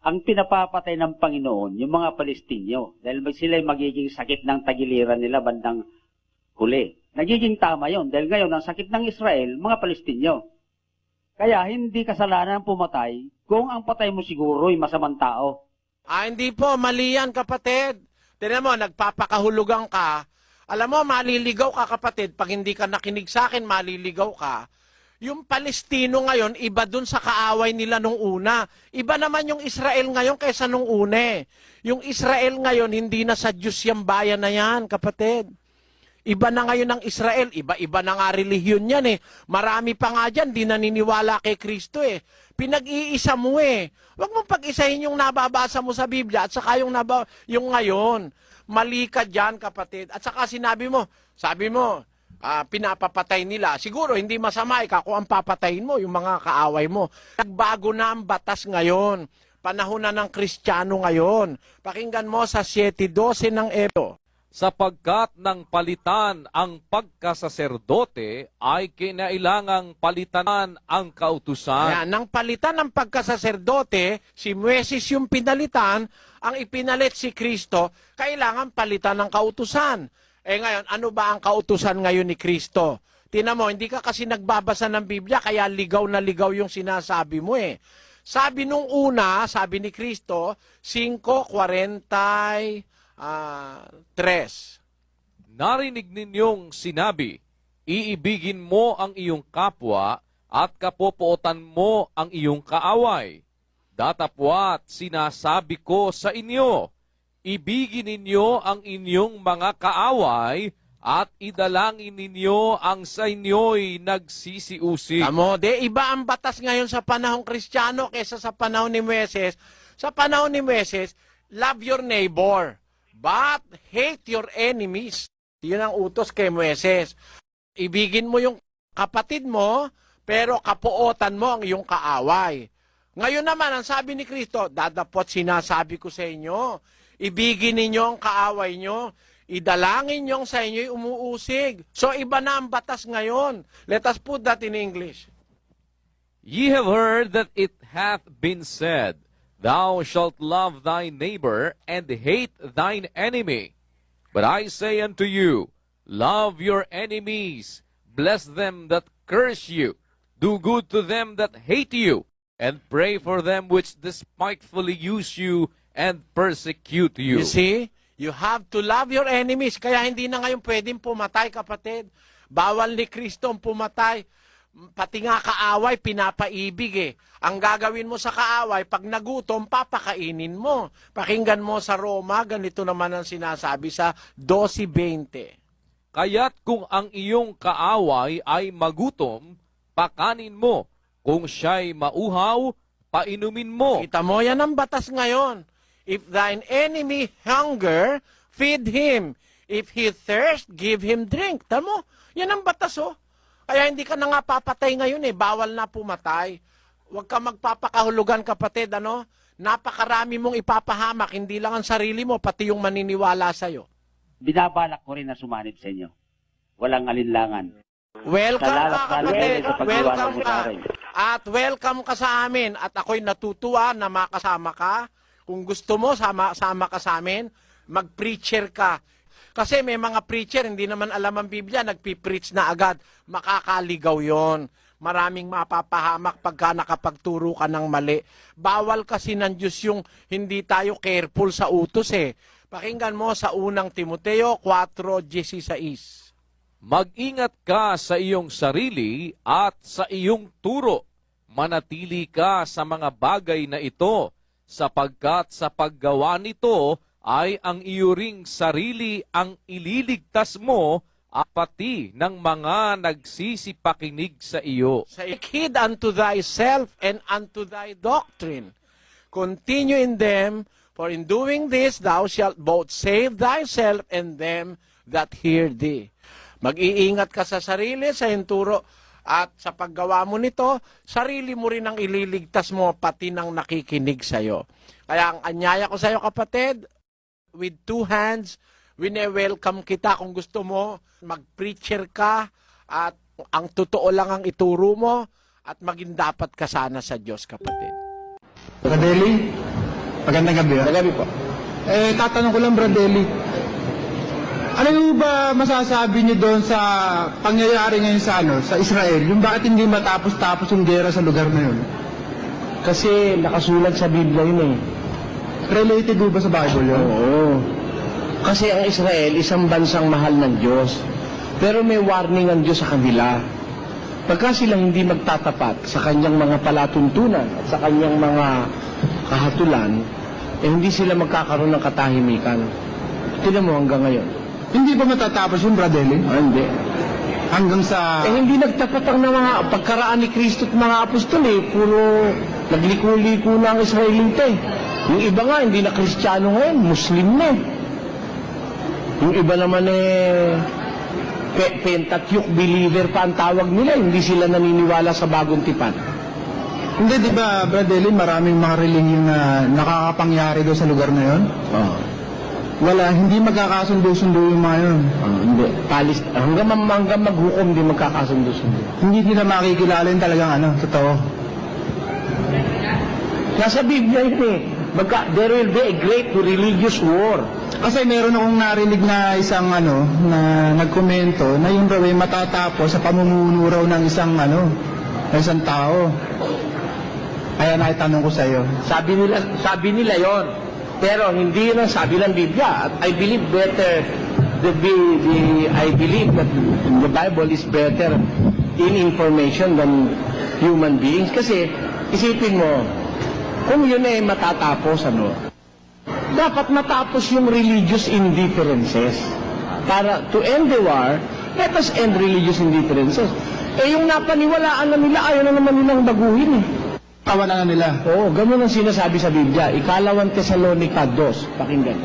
ang pinapapatay ng Panginoon, yung mga Palestinyo, dahil sila'y magiging sakit ng tagiliran nila bandang huli. Nagiging tama yon dahil ngayon ang sakit ng Israel, mga Palestinyo. Kaya hindi kasalanan pumatay kung ang patay mo siguro'y masamang tao. Hindi po, mali yan, kapatid. Tignan mo, nagpapakahulugan ka. Alam mo, maliligaw ka, kapatid. Pag hindi ka nakinig sa akin, maliligaw ka. Yung Palestino ngayon, iba dun sa kaaway nila nung una. Iba naman yung Israel ngayon kaysa nung una. Yung Israel ngayon, hindi na sa Diyos yung bayan na yan, kapatid. Iba na ngayon ang Israel, iba-iba na nga relihiyon yan eh. Marami pa nga dyan, di naniniwala kay Kristo eh. Pinag-iisa mo eh. Huwag mong pag-isahin yung nababasa mo sa Biblia at saka yung ngayon. Mali ka dyan, kapatid. At saka sabi mo, pinapapatay nila. Siguro hindi masama kung ang papatayin mo, yung mga kaaway mo. Nagbago na ang batas ngayon. Panahon na ng Kristiyano ngayon. Pakinggan mo sa 7:12 ng Eto. Sapagkat ng palitan ang pagkasaserdote ay kinailangang palitan ang kautusan. Ayan, nang palitan ng pagkasaserdote, si Moises yung pinalitan, ang ipinalit si Kristo, kailangan palitan ng kautusan. Ngayon, ano ba ang kautusan ngayon ni Kristo? Tingnan mo, hindi ka kasi nagbabasa ng Biblia, kaya ligaw na ligaw yung sinasabi mo eh. Sabi nung una, sabi ni Kristo, 5:43. Narinig ninyong sinabi, iibigin mo ang iyong kapwa at kapopuotan mo ang iyong kaaway. Datapwat sinasabi ko sa inyo, ibigin ninyo ang inyong mga kaaway at idalangin ninyo ang sa inyo'y nagsisiusig. Tamo, iba ang batas ngayon sa panahong Kristiyano kaysa sa panahon ni Moises. Sa panahon ni Moises, love your neighbor, but hate your enemies. Yun ang utos kay Moises. Ibigin mo yung kapatid mo, pero kapuotan mo ang iyong kaaway. Ngayon naman, ang sabi ni Kristo, dadapot sinasabi ko sa inyo, ibigin ninyo ang kaaway nyo, idalangin nyo sa inyo'y umuusig. So, iba na ang batas ngayon. Let us put that in English. Ye have heard that it hath been said, Thou shalt love thy neighbor and hate thine enemy. But I say unto you, love your enemies, bless them that curse you, do good to them that hate you, and pray for them which despitefully use you and persecute you. You see, you have to love your enemies. Kaya hindi na ngayon pwedeng pumatay, kapatid. Bawal ni Kristo ang pumatay. Pati nga kaaway, pinapaibig eh. Ang gagawin mo sa kaaway, pag nagutom, papakainin mo. Pakinggan mo sa Roma, ganito naman ang sinasabi sa 12:20. Kaya't kung ang iyong kaaway ay magutom, pakanin mo. Kung siya'y mauhaw, painumin mo. Kita mo, yan ang batas ngayon. If thine enemy hunger, feed him. If he thirst, give him drink. Tamo, yan ang batas oh. Kaya hindi ka na nga papatay ngayon eh. Bawal na pumatay. Huwag ka magpapakahulugan, kapatid. Napakarami mong ipapahamak. Hindi lang ang sarili mo, pati yung maniniwala sa'yo. Binabalak ko rin na sumanib sa inyo. Walang alinlangan. Welcome ka, kapatid. Welcome mo ka. sa akin. At welcome ka sa amin. At ako'y natutuwa na makasama ka. Kung gusto mo, sama ka sa amin. Mag-preacher ka. Kasi may mga preacher, hindi naman alam ang Biblia, nagpipreach na agad. Makakaligaw yon. Maraming mapapahamak pagka nakapagturo ka ng mali. Bawal kasi ng Diyos yung hindi tayo careful sa utos eh. Pakinggan mo sa unang Timoteo 4:16. Mag-ingat ka sa iyong sarili at sa iyong turo. Manatili ka sa mga bagay na ito, sapagkat sa paggawa nito ay ang iyo ring sarili ang ililigtas mo at pati ng mga nagsisipakinig sa iyo. Take heed unto thyself and unto thy doctrine. Continue in them, for in doing this thou shalt both save thyself and them that hear thee. Mag-iingat ka sa sarili, sa hinturo, at sa paggawa mo nito, sarili mo rin ang ililigtas mo, pati ng nakikinig sa iyo. Kaya ang anyaya ko sa iyo, kapatid, with two hands, wine-welcome kita. Kung gusto mo, mag-preacher ka at ang totoo lang ang ituro mo at maging dapat ka sana sa Diyos, kapatid. Kadeli, Magandang gabi. Magabi po. Tatanong ko lang, Brad Eli. Ano yung ba masasabi niyo doon sa pangyayari ngayon sa Israel? Yung bakit hindi matapos-tapos yung gera sa lugar na yun? Kasi nakasulat sa Biblia yun eh. Related ba sa Bible yun? Oo. Kasi ang Israel, isang bansang mahal ng Diyos. Pero may warning ang Diyos sa kanila. Pagka silang hindi magtatapat sa kanyang mga palatuntunan at sa kanyang mga kahatulan, hindi sila magkakaroon ng katahimikan. Tignan mo hanggang ngayon. Hindi ba matatapos yung Brad Eli? Hindi. Hanggang sa... Hindi nagtapat ang mga pagkaraan ni Kristo at mga apostol eh. Puro nagliko-liko na ang Israelita eh. Yung iba nga, hindi na Kristiyano ngayon, Muslim na eh. Yung iba naman Pentateuch believer pa ang tawag nila, hindi sila naniniwala sa bagong tipan. Hindi, di ba, Brad Eli, maraming mga relihiyon na nakakapangyari doon sa lugar na yun? Oo. Wala, hindi magkakasundo-sundo yung mga yun. Hindi. Hanggang maghukom, hindi magkakasundo-sundo. Hindi nila makikilala yung talagang totoo. Nasa Biblia yun eh. There will be a great religious war. Kasi meron akong narinig na isang na nagkomento na yung raw ay matatapos sa pamumuno raw ng isang tao. Ayan, naitanong ko sa iyo. Sabi nila yon. Pero hindi yun ang sabi ng Biblia. At I believe I believe that the Bible is better in information than human beings. Kasi isipin mo, kung yun ay matatapos, dapat matapos yung religious indifferences. Para to end the war, let us end religious indifferences. Yung napaniwalaan na nila, ayaw na naman nilang baguhin eh. Kawalan na nila. Oo, ganun ang sinasabi sa Biblia. Ikalawang Thessalonica 2. Pakinggan.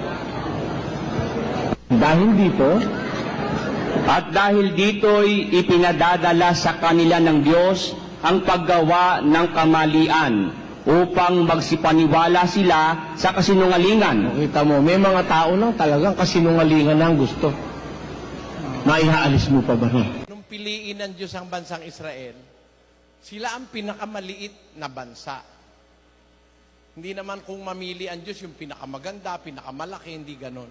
Dahil dito'y ipinadadala sa kanila ng Diyos ang paggawa ng kamalian upang magsipaniwala sila sa kasinungalingan. Kita mo, may mga tao lang talagang kasinungalingan ang gusto. Naihaalis mo pa ba na? Nung piliin ng Diyos ang bansang Israel, sila ang pinakamaliit na bansa. Hindi naman kung mamili ang Diyos yung pinakamaganda, pinakamalaki, hindi ganon.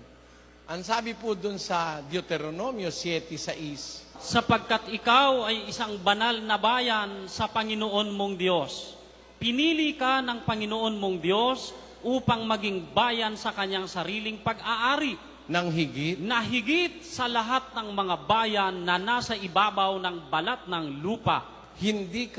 Ang sabi po dun sa Deuteronomio 7:6, sapagkat ikaw ay isang banal na bayan sa Panginoon mong Diyos. Pinili ka ng Panginoon mong Diyos upang maging bayan sa kanyang sariling pag-aari. na higit sa lahat ng mga bayan na nasa ibabaw ng balat ng lupa. Hindi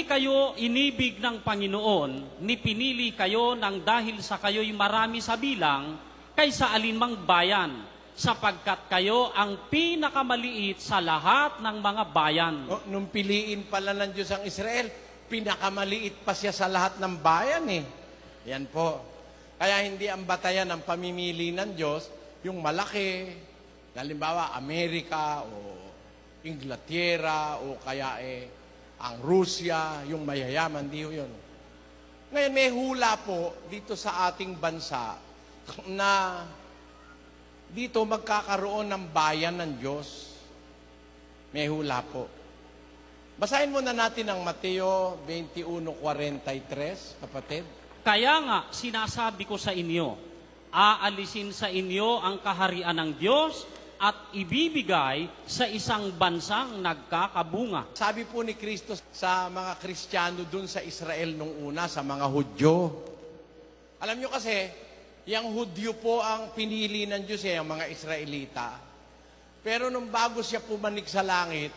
kayo inibig ng Panginoon, ni pinili kayo ng dahil sa kayo'y marami sa bilang, kaysa alinmang bayan, sapagkat kayo ang pinakamaliit sa lahat ng mga bayan. Nung piliin pala ng Diyos ang Israel, pinakamaliit pa siya sa lahat ng bayan eh. Yan po. Kaya hindi ang batayan ng pamimili ng Diyos, yung malaki, halimbawa Amerika o Inglaterra o kaya ang Rusya, yung mayayaman, di yun. Ngayon may hula po dito sa ating bansa na dito magkakaroon ng bayan ng Diyos. May hula po. Basahin muna natin ang Mateo 21:43, kapatid. Kaya nga, sinasabi ko sa inyo, aalisin sa inyo ang kaharian ng Diyos at ibibigay sa isang bansang nagkakabunga. Sabi po ni Kristo sa mga Kristiyano dun sa Israel nung una, sa mga Hudyo. Alam nyo kasi, yung Hudyo po ang pinili ng Diyos ang mga Israelita. Pero nung bago siya pumanik sa langit,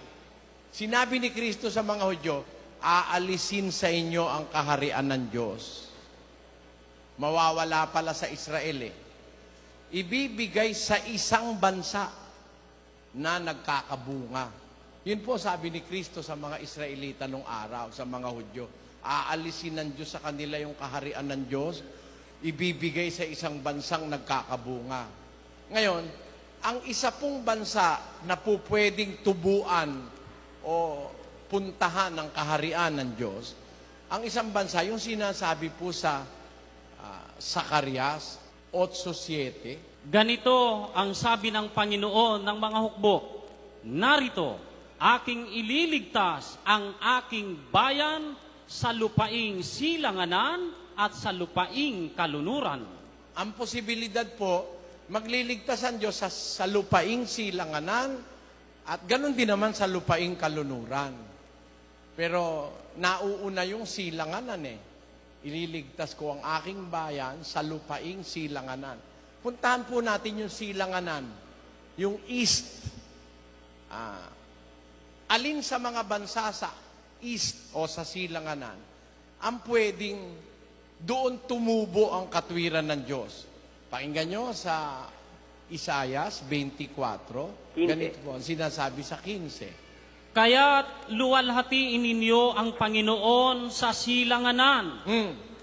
sinabi ni Kristo sa mga Hudyo, aalisin sa inyo ang kaharian ng Diyos. Mawawala pala sa Israel ibibigay sa isang bansa na nagkakabunga. Yun po sabi ni Kristo sa mga Israelita nung araw, sa mga Hudyo. Aalisin ng Diyos sa kanila yung kaharian ng Diyos, ibibigay sa isang bansang nagkakabunga. Ngayon, ang isa pong bansa na po pwedeng tubuan o puntahan ng kaharian ng Diyos, ang isang bansa, yung sinasabi po sa Zacarias 8:7. Ganito ang sabi ng Panginoon ng mga hukbo, narito, aking ililigtas ang aking bayan sa lupaing silanganan at sa lupaing kalunuran. Ang posibilidad po, magliligtas ang Diyos sa lupaing silanganan at ganun din naman sa lupaing kalunuran. Pero nauuna yung silanganan eh. Ililigtas ko ang aking bayan sa lupaing silanganan. Puntahan po natin yung silanganan, yung east. Alin sa mga bansa sa east o sa silanganan ang pwedeng doon tumubo ang katwiran ng Diyos. Pakinggan nyo sa Isaias 24, ganito po ang sinasabi sa 15. Kaya't luwalhatiin ninyo ang Panginoon sa silanganan,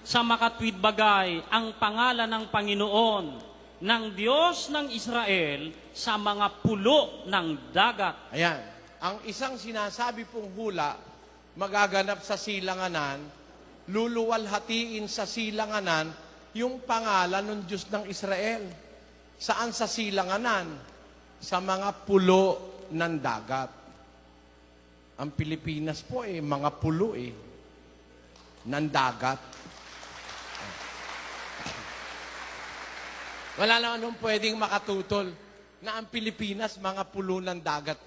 sa makatwid bagay ang pangalan ng Panginoon, ng Diyos ng Israel, sa mga pulo ng dagat. Ayan. Ang isang sinasabi pong hula, magaganap sa silanganan, luluwalhatiin sa silanganan yung pangalan ng Diyos ng Israel. Saan sa silanganan? Sa mga pulo ng dagat. Ang Pilipinas po mga pulo ng dagat. Wala naman nung pwedeng makatutol na ang Pilipinas mga pulo ng dagat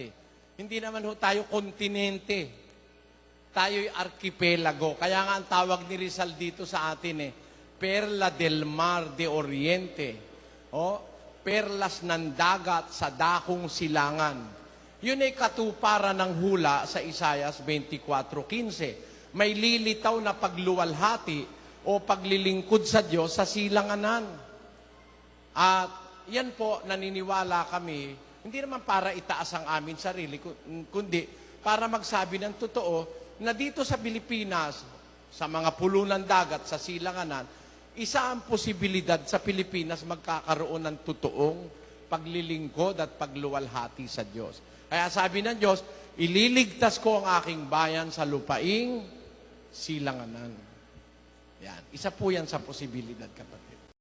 Hindi naman tayo kontinente. Tayo'y arkipelago. Kaya nga ang tawag ni Rizal dito sa atin Perla del Mar de Oriente. Perlas ng dagat sa dakong silangan. Yun ay katuparan ng hula sa Isaias 24:15. May lilitaw na pagluwalhati o paglilingkod sa Diyos sa silanganan. At yan po, naniniwala kami, hindi naman para itaas ang amin sarili, kundi para magsabi ng totoo na dito sa Pilipinas, sa mga pulo ng dagat, sa silanganan, isa ang posibilidad sa Pilipinas magkakaroon ng totoong paglilingkod at pagluwalhati sa Diyos. Kaya sabi ng Diyos, ililigtas ko ang aking bayan sa lupaing silanganan. Yan. Isa po yan sa posibilidad, kapatid.